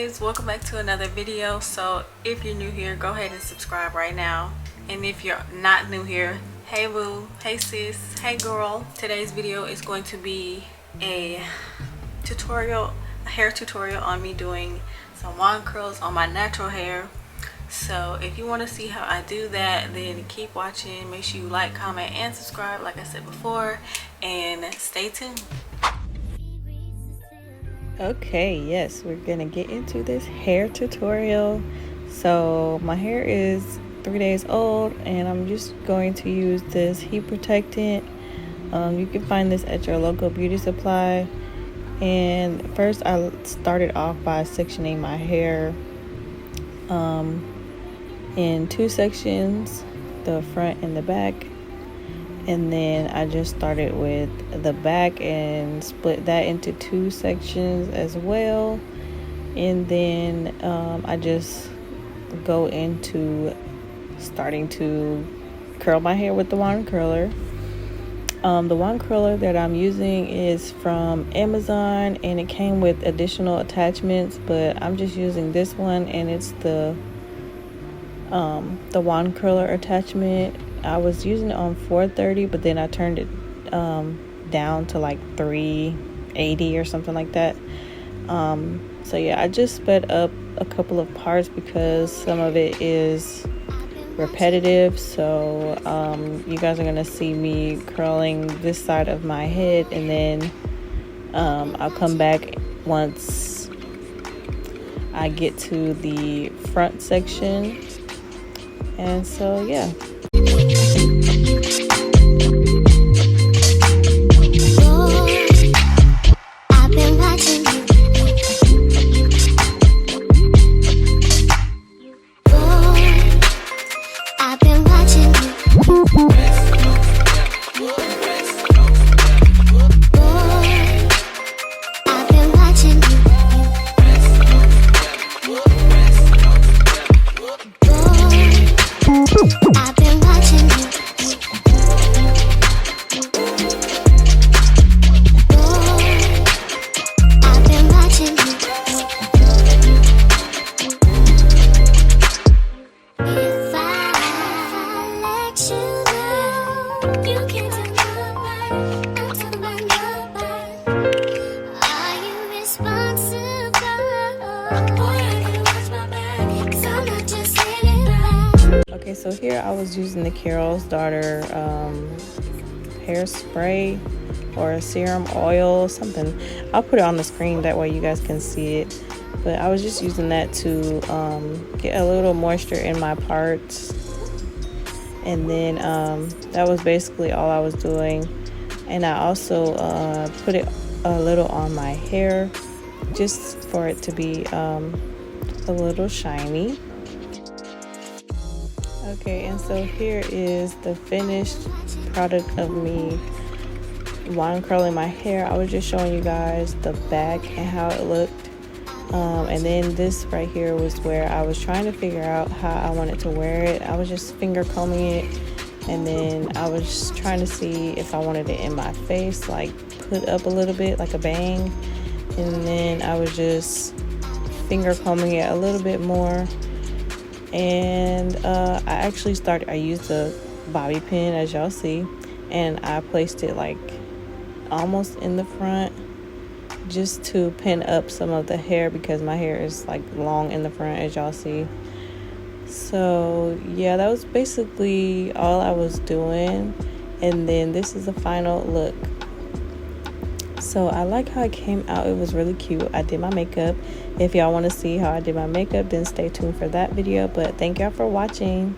guys, welcome back to another video. So if you're new here, go ahead and subscribe right now, and if you're not new here, hey boo, hey sis, hey girl. Today's video is going to be a hair tutorial on me doing some wand curls on my natural hair. So if you want to see how I do that, then keep watching. Make sure you like, comment, and subscribe like I said before, and stay tuned. Okay, yes, we're gonna get into this hair tutorial. So my hair is 3 days old, and I'm just going to use this heat protectant. You can find this at your local beauty supply. And first I started off by sectioning my hair in two sections, the front and the back. And then I just started with the back and split that into two sections as well. And then I just go into starting to curl my hair with the wand curler. The wand curler that I'm using is from Amazon, and it came with additional attachments, but I'm just using this one, and it's the wand curler attachment. I was using it on 430, but then I turned it down to like 380 or something like that. So yeah, I just sped up a couple of parts because some of it is repetitive. So you guys are gonna see me curling this side of my head, and then I'll come back once I get to the front section. And so yeah. Okay, so here I was using the Carol's Daughter hairspray or serum oil, something. I'll put it on the screen, that way you guys can see it. But I was just using that to get a little moisture in my parts. And then that was basically all I was doing. And I also put it a little on my hair just for it to be a little shiny. Okay, and so here is the finished product of me wand curling my hair. I was just showing you guys the back and how it looked. And then this right here was where I was trying to figure out how I wanted to wear it. I was just finger combing it, and then I was trying to see if I wanted it in my face, like put up a little bit like a bang. And then I was just finger combing it a little bit more. And I used the bobby pin, as y'all see, and I placed it like almost in the front just to pin up some of the hair, because my hair is like long in the front, as y'all see. So yeah, that was basically all I was doing. And then this is the final look. So I like how it came out. It was really cute. I did my makeup. If y'all want to see how I did my makeup, then stay tuned for that video. But thank y'all for watching.